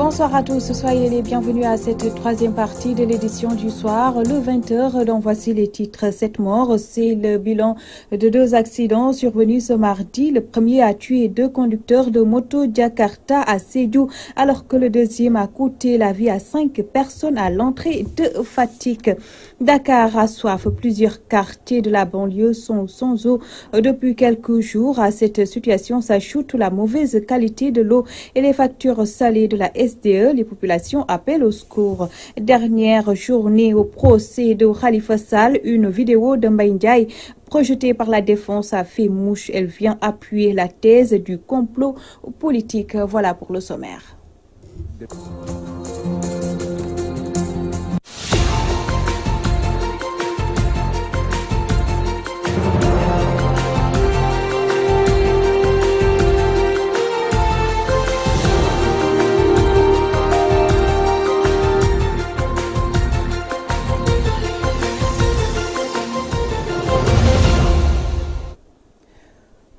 Bonsoir à tous, soyez les bienvenus à cette troisième partie de l'édition du soir. Le 20h, donc voici les titres. 7 morts, c'est le bilan de 2 accidents survenus ce mardi. Le premier a tué 2 conducteurs de moto Jakarta à Sédhiou, alors que le deuxième a coûté la vie à 5 personnes à l'entrée de Fatick. Dakar a soif. Plusieurs quartiers de la banlieue sont sans eau depuis quelques jours. À cette situation s'ajoute la mauvaise qualité de l'eau et les factures salées de la SDE. Les populations appellent au secours. Dernière journée au procès de Khalifa Sall, une vidéo de Mbaye Ndiaye projetée par la défense a fait mouche. Elle vient appuyer la thèse du complot politique. Voilà pour le sommaire.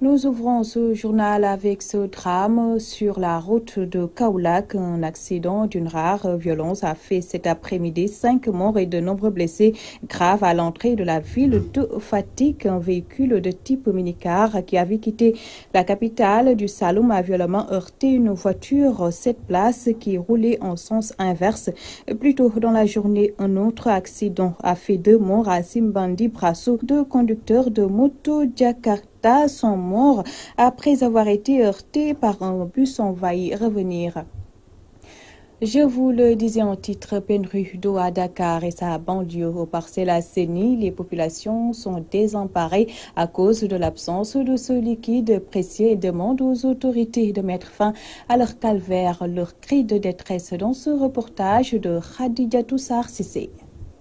Nous ouvrons ce journal avec ce drame sur la route de Kaolack. Un accident d'une rare violence a fait cet après-midi 5 morts et de nombreux blessés graves à l'entrée de la ville de Fatick. Un véhicule de type minicar qui avait quitté la capitale du Saloum a violemment heurté une voiture 7 places qui roulait en sens inverse. Plus tôt dans la journée, un autre accident a fait 2 morts à Simbandi Brasso. 2 conducteurs de moto Jakarta sont morts après avoir été heurtés par un bus. On va y revenir. Je vous le disais en titre, pénurie d'eau à Dakar et sa banlieue. Aux Parcelles Assainies, les populations sont désemparées à cause de l'absence de ce liquide précieux et demandent aux autorités de mettre fin à leur calvaire. Leur cri de détresse dans ce reportage de Khadijatou Sarr Cissé.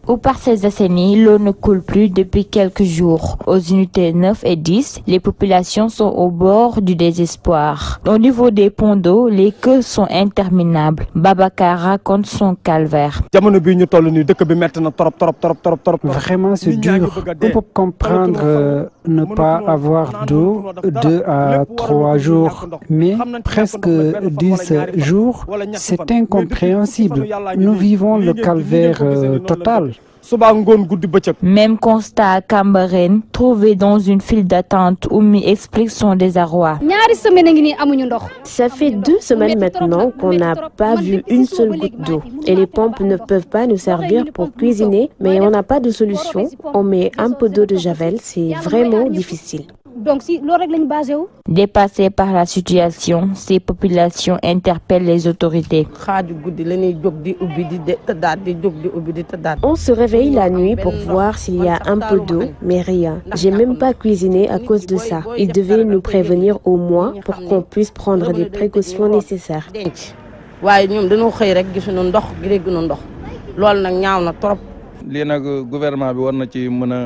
Aux Parcelles Assainies, l'eau ne coule plus depuis quelques jours. Aux unités 9 et 10, les populations sont au bord du désespoir. Au niveau des ponts d'eau, les queues sont interminables. Babacar raconte son calvaire. Vraiment, c'est dur. On peut comprendre ne pas avoir d'eau 2 à 3 jours, mais presque 10 jours, c'est incompréhensible. Nous vivons le calvaire total. Même constat à Cambérène, trouvé dans une file d'attente. Oumi explique son désarroi. Ça fait 2 semaines maintenant qu'on n'a pas vu une seule goutte d'eau. Et les pompes ne peuvent pas nous servir pour cuisiner, mais on n'a pas de solution. On met un peu d'eau de javel, c'est vraiment difficile. Dépassés par la situation, ces populations interpellent les autorités. On se réveille la nuit pour voir s'il y a un peu d'eau, mais rien. J'ai même pas cuisiné à cause de ça. Ils devaient nous prévenir au moins pour qu'on puisse prendre des précautions nécessaires.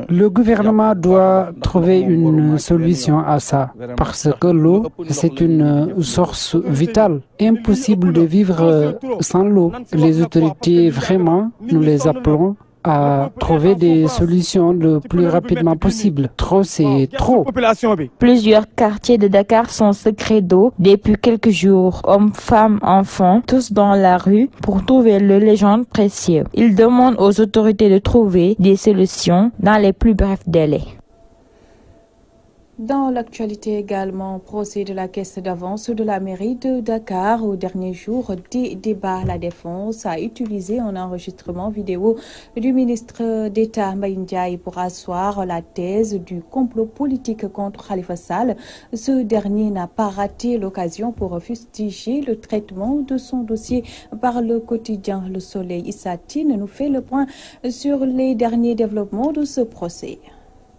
Le gouvernement doit trouver une solution à ça, parce que l'eau, c'est une source vitale. Impossible de vivre sans l'eau. Les autorités, vraiment, nous les appelons à trouver des solutions le plus rapidement possible. Trop, c'est trop. Plusieurs quartiers de Dakar sont secrets d'eau depuis quelques jours. Hommes, femmes, enfants, tous dans la rue pour trouver le légende précieux. Ils demandent aux autorités de trouver des solutions dans les plus brefs délais. Dans l'actualité également, procès de la caisse d'avance de la mairie de Dakar. Au dernier jour des débats, la défense a utilisé un enregistrement vidéo du ministre d'État Mbaye Ndiaye pour asseoir la thèse du complot politique contre Khalifa Sall. Ce dernier n'a pas raté l'occasion pour fustiger le traitement de son dossier par le quotidien Le Soleil. Issa Tine nous fait le point sur les derniers développements de ce procès.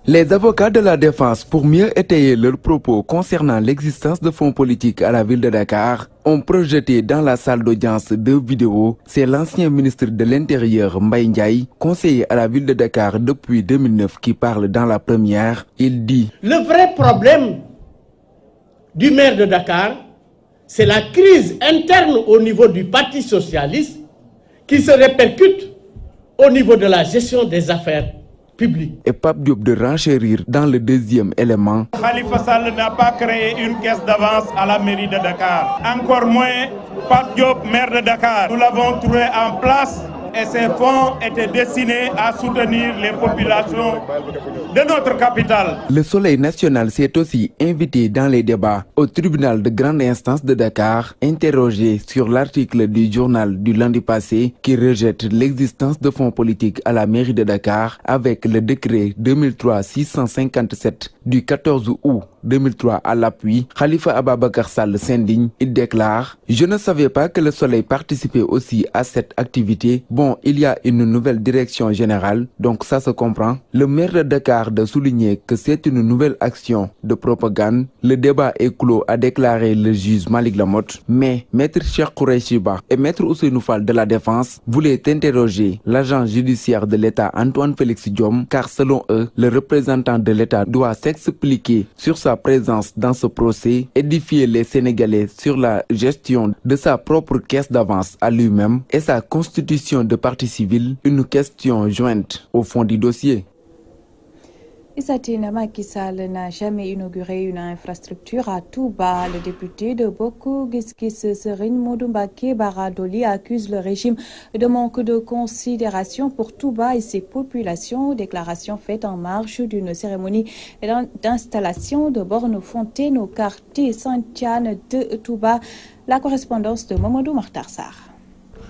Les avocats de la défense, pour mieux étayer leurs propos concernant l'existence de fonds politiques à la ville de Dakar, ont projeté dans la salle d'audience 2 vidéos. C'est l'ancien ministre de l'Intérieur Mbaye Ndiaye, conseiller à la ville de Dakar depuis 2009, qui parle dans la première. Il dit: le vrai problème du maire de Dakar, c'est la crise interne au niveau du Parti socialiste qui se répercute au niveau de la gestion des affaires public. Et Pape Diop de renchérir dans le deuxième élément. Khalifa Sall n'a pas créé une caisse d'avance à la mairie de Dakar. Encore moins Pape Diop, maire de Dakar. Nous l'avons trouvé en place et ces fonds étaient destinés à soutenir les populations de notre capitale. Le Soleil national s'est aussi invité dans les débats au tribunal de grande instance de Dakar, interrogé sur l'article du journal du lundi passé qui rejette l'existence de fonds politiques à la mairie de Dakar avec le décret 2003-657 du 14 août 2003 à l'appui. Khalifa Ababacar Sall s'indigne. Il déclare: je ne savais pas que le Soleil participait aussi à cette activité. Bon, il y a une nouvelle direction générale, donc ça se comprend. Le maire de Dakar de souligner que c'est une nouvelle action de propagande. Le débat est clos, a déclaré le juge Malik Lamotte. Mais Maître Cheikh Khoureyssi Ba et Maître Ousseynou Fall de la Défense voulaient interroger l'agent judiciaire de l'État Antoine Félix Diome, car selon eux, le représentant de l'État doit s'expliquer sur sa présence dans ce procès, édifier les Sénégalais sur la gestion de sa propre caisse d'avance à lui-même et sa constitution de partie civile, une question jointe au fond du dossier. Issatine Macky Sall n'a jamais inauguré une infrastructure à Touba. Le député de Bokk Gis Gis Serigne Modou Mbacké Bara Dolly accuse le régime de manque de considération pour Touba et ses populations. Déclaration faite en marge d'une cérémonie d'installation de bornes fontaines au quartier Saint-Tiane de Touba. La correspondance de Mamadou Makhtar Sarr.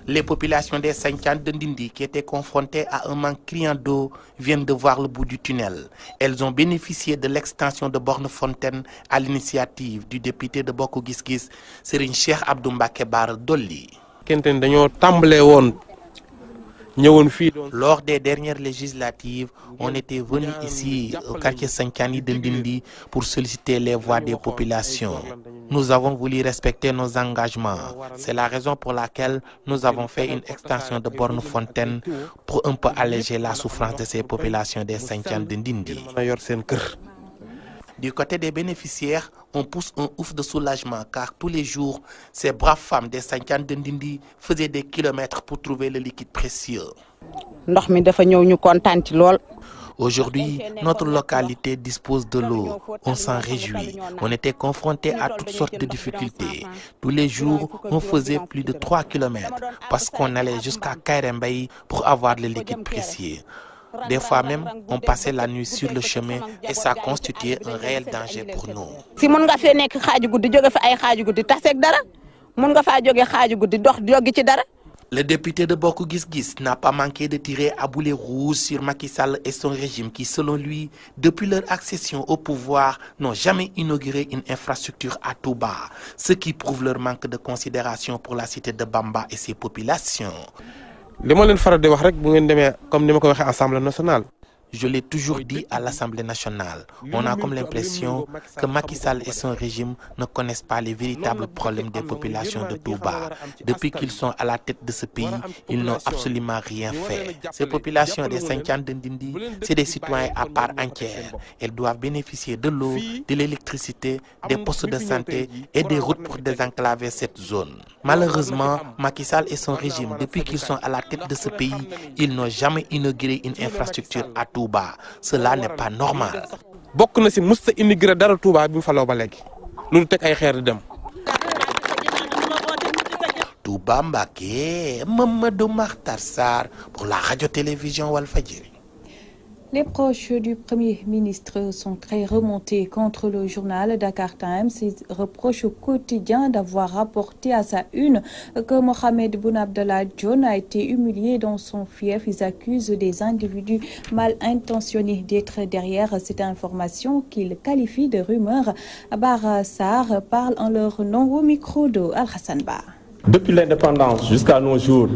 Les populations des Saint-Tiane de Ndindi qui étaient confrontées à un manque criant d'eau viennent de voir le bout du tunnel. Elles ont bénéficié de l'extension de bornes fontaines à l'initiative du député de Bokk Gis Gis, Serigne Cheikh Abdou Mbacké Bara Dolly. Lors des dernières législatives, on était venu ici au quartier Saint-Tiane de Ndindi pour solliciter les voix des populations. Nous avons voulu respecter nos engagements. C'est la raison pour laquelle nous avons fait une extension de bornes fontaines pour un peu alléger la souffrance de ces populations des Saint-Tiane de Ndindi. Du côté des bénéficiaires, on pousse un ouf de soulagement car tous les jours, ces braves femmes des Saint-Tiane de Ndindi faisaient des kilomètres pour trouver le liquide précieux. Aujourd'hui, notre localité dispose de l'eau. On s'en réjouit. On était confrontés à toutes sortes de difficultés. Tous les jours, on faisait plus de 3 kilomètres parce qu'on allait jusqu'à Kairembaye pour avoir le liquide précieux. Des fois même, on passait la nuit sur le chemin et ça constituait un réel danger pour nous. Le député de Bokk Gis Gis n'a pas manqué de tirer à boulet rouge sur Macky Sall et son régime qui, selon lui, depuis leur accession au pouvoir, n'ont jamais inauguré une infrastructure à Touba, ce qui prouve leur manque de considération pour la cité de Bamba et ses populations. Je l'ai toujours dit à l'Assemblée nationale, on a comme l'impression que Macky Sall et son régime ne connaissent pas les véritables problèmes des populations de Touba. Depuis qu'ils sont à la tête de ce pays, ils n'ont absolument rien fait. Ces populations des Saint-Tiane de Ndindi, c'est des citoyens à part entière. Elles doivent bénéficier de l'eau, de l'électricité, des postes de santé et des routes pour désenclaver cette zone. Malheureusement, Macky Sall et son régime, depuis qu'ils sont à la tête de ce pays, ils n'ont jamais inauguré une infrastructure à Touba. Cela n'est pas normal. Touba Mbacké, Mamadou Makhtar Sarr pour la radio-télévision Walfadjri. Les proches du Premier ministre sont très remontés contre le journal Dakar Times. Ils reprochent au quotidien d'avoir rapporté à sa une que Mohamed Boun Abdallah Dionne a été humilié dans son fief. Ils accusent des individus mal intentionnés d'être derrière cette information qu'ils qualifient de rumeur. Bara Sarr parle en leur nom au micro de Al-Hassan Ba. Depuis l'indépendance jusqu'à nos jours,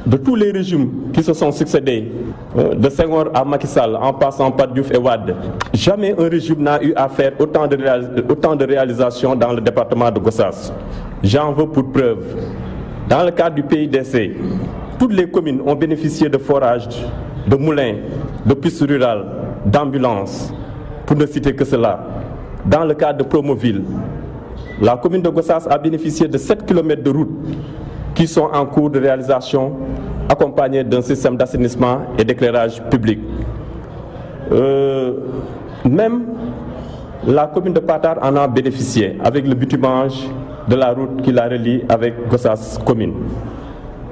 de tous les régimes qui se sont succédés, de Senghor à Macky Sall, en passant par Diouf et Wade, jamais un régime n'a eu à faire autant de réalisations dans le département de Gossas. J'en veux pour preuve. Dans le cadre du PIDC, toutes les communes ont bénéficié de forages, de moulins, de pistes rurales, d'ambulances, pour ne citer que cela. Dans le cadre de Promoville, la commune de Gossas a bénéficié de 7 km de routes qui sont en cours de réalisation, accompagnés d'un système d'assainissement et d'éclairage public. Même la commune de Patar en a bénéficié avec le bitumage de la route qui la relie avec Gossas commune.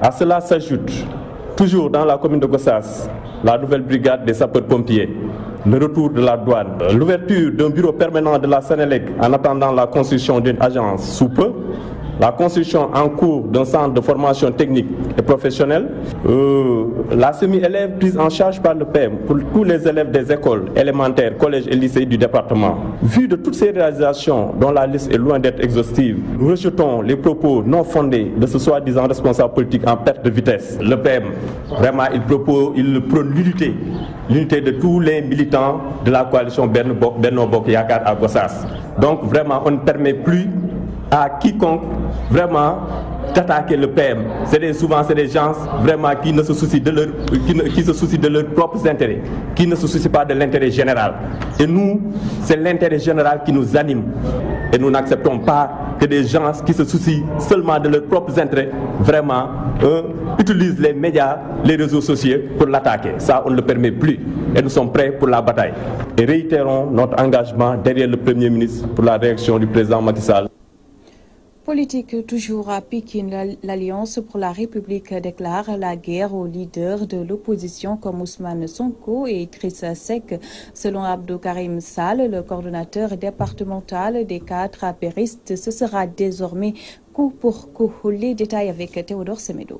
À cela s'ajoute, toujours dans la commune de Gossas, la nouvelle brigade des sapeurs-pompiers, le retour de la douane, l'ouverture d'un bureau permanent de la Sénélec en attendant la construction d'une agence sous peu, la construction en cours d'un centre de formation technique et professionnelle, la semi-élève prise en charge par le PM pour tous les élèves des écoles élémentaires, collèges et lycées du département. Vu de toutes ces réalisations, dont la liste est loin d'être exhaustive, nous rejetons les propos non fondés de ce soi-disant responsable politique en perte de vitesse. Le PM, vraiment, il prône l'unité de tous les militants de la coalition Benno Bokk Yakaar à Gossas. Donc vraiment, on ne permet plus à quiconque vraiment d'attaquer le PM. Souvent c'est des gens vraiment qui se soucient de leurs propres intérêts, qui ne se soucient pas de l'intérêt général. Et nous, c'est l'intérêt général qui nous anime. Et nous n'acceptons pas que des gens qui se soucient seulement de leurs propres intérêts vraiment utilisent les médias, les réseaux sociaux pour l'attaquer. Ça, on ne le permet plus. Et nous sommes prêts pour la bataille. Et réitérons notre engagement derrière le Premier ministre pour la réaction du président Macky Sall. Politique toujours à Pékin, l'Alliance pour la République déclare la guerre aux leaders de l'opposition comme Ousmane Sonko et Idrissa Seck. Selon Abdou Karim Sall, le coordonnateur départemental des cadres apéristes, ce sera désormais coup pour coup. Les détails avec Théodore Semedo.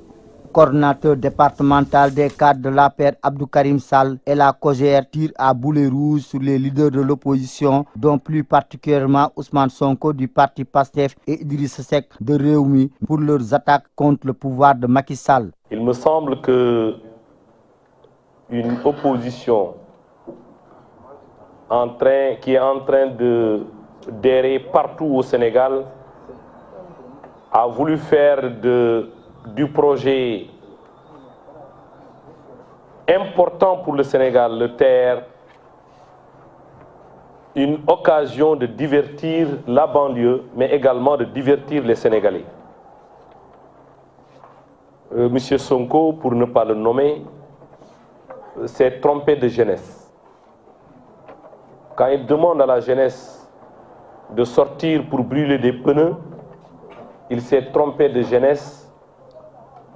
Coordinateur départemental des cadres de l'APR, Abdou Karim Sall, et la COJER tire à boulet rouge sur les leaders de l'opposition, dont plus particulièrement Ousmane Sonko du parti PASTEF et Idrissa Seck de Rewmi pour leurs attaques contre le pouvoir de Macky Sall. Il me semble que une opposition qui est en train de d'errer partout au Sénégal a voulu faire du projet important pour le Sénégal, le TER, une occasion de divertir la banlieue, mais également de divertir les Sénégalais. Monsieur Sonko, pour ne pas le nommer, s'est trompé de jeunesse. Quand il demande à la jeunesse de sortir pour brûler des pneus, il s'est trompé de jeunesse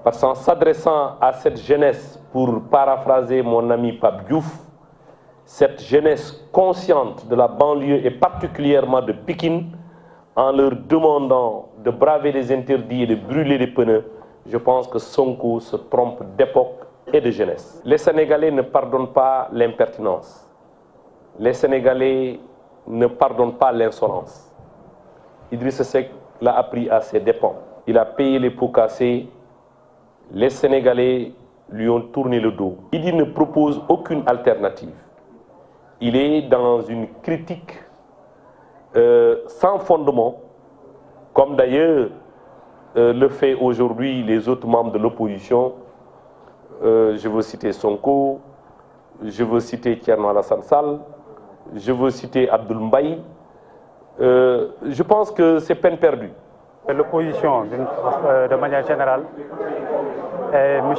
parce qu'en s'adressant à cette jeunesse, pour paraphraser mon ami Pape Diouf, cette jeunesse consciente de la banlieue et particulièrement de Pékin, en leur demandant de braver les interdits et de brûler les pneus, je pense que Sonko se trompe d'époque et de jeunesse. Les Sénégalais ne pardonnent pas l'impertinence. Les Sénégalais ne pardonnent pas l'insolence. Idrissa Seck l'a appris à ses dépens. Il a payé les pots cassés. Les Sénégalais lui ont tourné le dos. Il ne propose aucune alternative. Il est dans une critique sans fondement, comme d'ailleurs le fait aujourd'hui les autres membres de l'opposition. Je veux citer Sonko, je veux citer Thierno Alassane Sall, je veux citer Abdoul Mbaye. Je pense que c'est peine perdue. L'opposition, de manière générale, et M.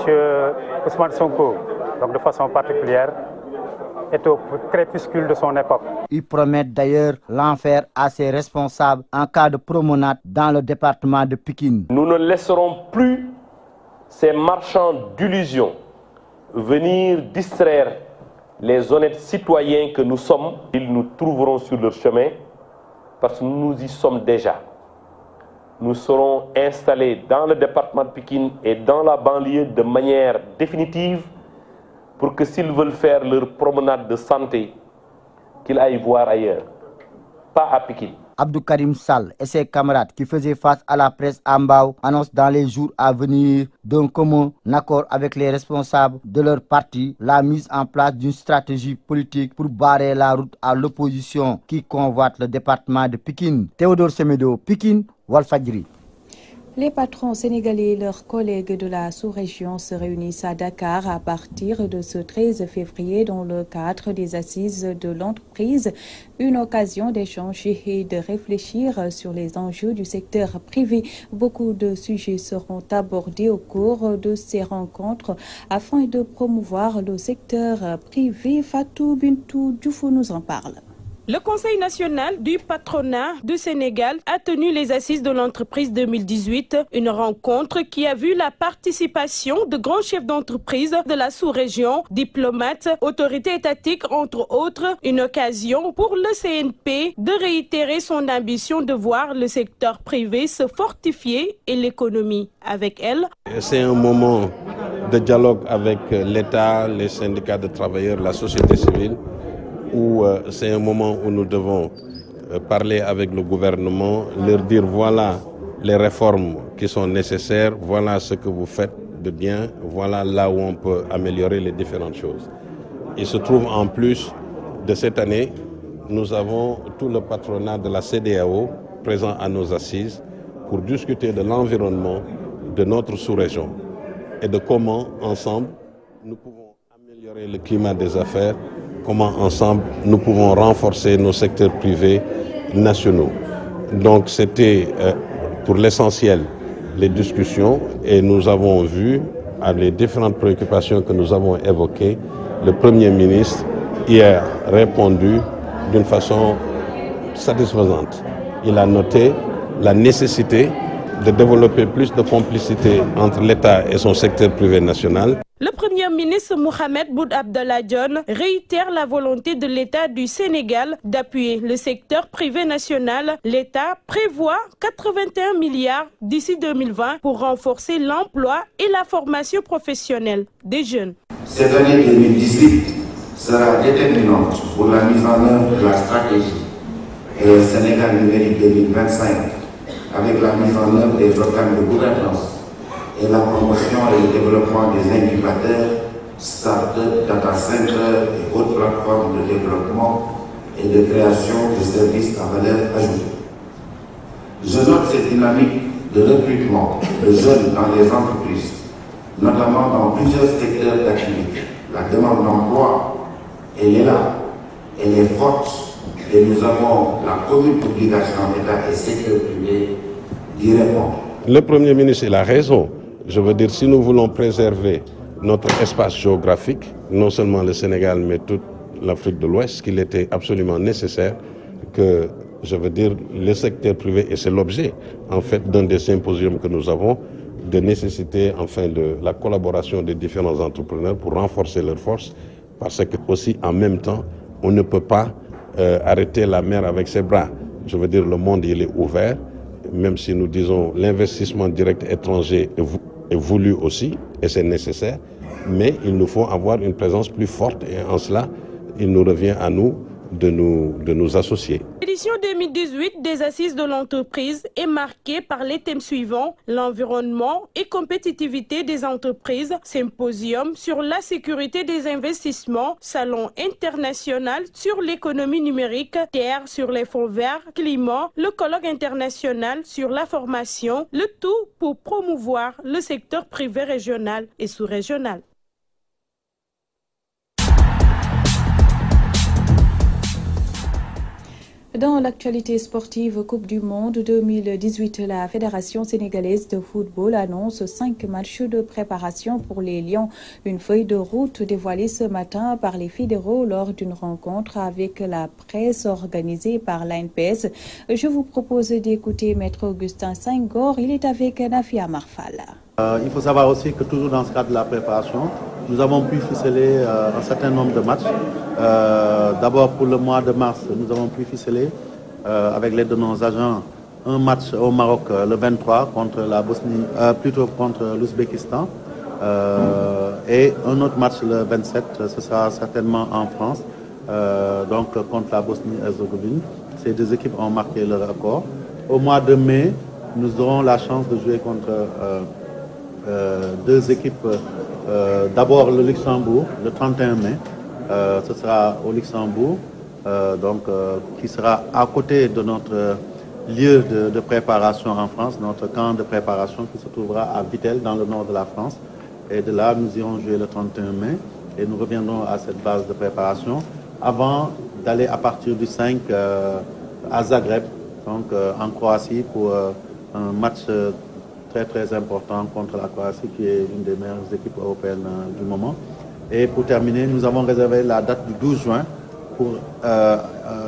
Ousmane Sonko, donc de façon particulière, est au crépuscule de son époque. Ils promettent d'ailleurs l'enfer à ses responsables en cas de promenade dans le département de Pékin. Nous ne laisserons plus ces marchands d'illusions venir distraire les honnêtes citoyens que nous sommes. Ils nous trouveront sur leur chemin parce que nous y sommes déjà. Nous serons installés dans le département de Pékin et dans la banlieue de manière définitive pour que s'ils veulent faire leur promenade de santé, qu'ils aillent voir ailleurs, pas à Pékin. Abdou Karim Sall et ses camarades qui faisaient face à la presse à Mbao annoncent dans les jours à venir d'un commun accord avec les responsables de leur parti la mise en place d'une stratégie politique pour barrer la route à l'opposition qui convoite le département de Pékin. Théodore Semedo, Pékin, Walfadjri. Les patrons sénégalais et leurs collègues de la sous-région se réunissent à Dakar à partir de ce 13 février dans le cadre des assises de l'entreprise. Une occasion d'échanger et de réfléchir sur les enjeux du secteur privé. Beaucoup de sujets seront abordés au cours de ces rencontres afin de promouvoir le secteur privé. Fatou Bintou Dioufou nous en parle. Le Conseil national du patronat du Sénégal a tenu les assises de l'entreprise 2018, une rencontre qui a vu la participation de grands chefs d'entreprise de la sous-région, diplomates, autorités étatiques, entre autres, une occasion pour le CNP de réitérer son ambition de voir le secteur privé se fortifier et l'économie avec elle. C'est un moment de dialogue avec l'État, les syndicats de travailleurs, la société civile, où c'est un moment où nous devons parler avec le gouvernement, leur dire voilà les réformes qui sont nécessaires, voilà ce que vous faites de bien, voilà là où on peut améliorer les différentes choses. Il se trouve en plus de cette année, nous avons tout le patronat de la CEDEAO présent à nos assises pour discuter de l'environnement de notre sous-région et de comment ensemble nous pouvons améliorer le climat des affaires, comment ensemble nous pouvons renforcer nos secteurs privés nationaux. Donc c'était pour l'essentiel les discussions et nous avons vu à les différentes préoccupations que nous avons évoquées, le Premier ministre y a répondu d'une façon satisfaisante. Il a noté la nécessité de développer plus de complicité entre l'État et son secteur privé national. Le Premier ministre Mohamed Boun Abdallah Dionne réitère la volonté de l'État du Sénégal d'appuyer le secteur privé national. L'État prévoit 81 milliards d'ici 2020 pour renforcer l'emploi et la formation professionnelle des jeunes. Cette année 2018 sera déterminante pour la mise en œuvre de la stratégie Sénégal numérique 2025 avec la mise en œuvre des organes de gouvernance et la promotion et le développement des incubateurs, start-up, data centers et autres plateformes de développement et de création de services à valeur ajoutée. Je note cette dynamique de recrutement de jeunes dans les entreprises, notamment dans plusieurs secteurs d'activité. La demande d'emploi, elle est là, elle est forte et nous avons la commune obligation d'État et secteur privé d'y répondre. Le Premier ministre, il a raison. Je veux dire, si nous voulons préserver notre espace géographique, non seulement le Sénégal, mais toute l'Afrique de l'Ouest, qu'il était absolument nécessaire que, je veux dire, le secteur privé, et c'est l'objet, en fait, d'un des symposiums que nous avons, de nécessiter, enfin, de la collaboration des différents entrepreneurs pour renforcer leurs forces, parce que, aussi, en même temps, on ne peut pas arrêter la mer avec ses bras. Je veux dire, le monde, il est ouvert, même si nous disons l'investissement direct étranger est voulu aussi, et c'est nécessaire, mais il nous faut avoir une présence plus forte, et en cela, il nous revient à nous de nous associer. L'édition 2018 des Assises de l'entreprise est marquée par les thèmes suivants: l'environnement et compétitivité des entreprises, symposium sur la sécurité des investissements, salon international sur l'économie numérique, terre sur les fonds verts, climat, le colloque international sur la formation, le tout pour promouvoir le secteur privé régional et sous-régional. Dans l'actualité sportive Coupe du Monde 2018, la Fédération sénégalaise de football annonce 5 matchs de préparation pour les Lions. Une feuille de route dévoilée ce matin par les fédéraux lors d'une rencontre avec la presse organisée par l'ANPS. Je vous propose d'écouter Maître Augustin Senghor. Il est avec Nafia Marfal. Il faut savoir aussi que toujours dans ce cadre de la préparation, nous avons pu ficeler un certain nombre de matchs. D'abord pour le mois de mars, nous avons pu ficeler avec l'aide de nos agents un match au Maroc le 23 contre la Bosnie, plutôt contre l'Ouzbékistan, et un autre match le 27, ce sera certainement en France, donc contre la Bosnie-Herzégovine. Ces deux équipes ont marqué leur record. Au mois de mai, nous aurons la chance de jouer contre deux équipes. D'abord le Luxembourg, le 31 mai, ce sera au Luxembourg, qui sera à côté de notre lieu de préparation en France, notre camp de préparation qui se trouvera à Vittel, dans le nord de la France. Et de là, nous irons jouer le 31 mai et nous reviendrons à cette base de préparation avant d'aller à partir du 5 à Zagreb, donc en Croatie, pour un match très important contre la Croatie, qui est une des meilleures équipes européennes du moment. Et pour terminer, nous avons réservé la date du 12 juin pour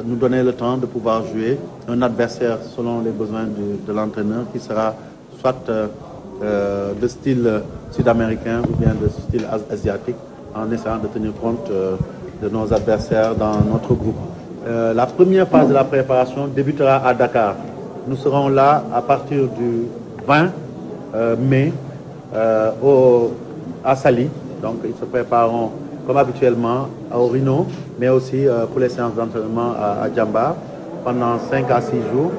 nous donner le temps de pouvoir jouer un adversaire selon les besoins de l'entraîneur, qui sera soit de style sud-américain ou bien de style asiatique, en essayant de tenir compte de nos adversaires dans notre groupe. La première phase de la préparation débutera à Dakar. Nous serons là à partir du 20 mai à Saly. Donc ils se prépareront comme habituellement au Rhino, mais aussi pour les séances d'entraînement à Djamba pendant 5 à 6 jours.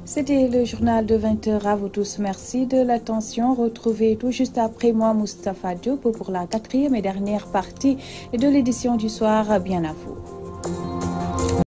C'était le journal de 20h. À vous tous, merci de l'attention. Retrouvez tout juste après moi Moustapha Diop pour la 4e et dernière partie de l'édition du soir. Bien à vous.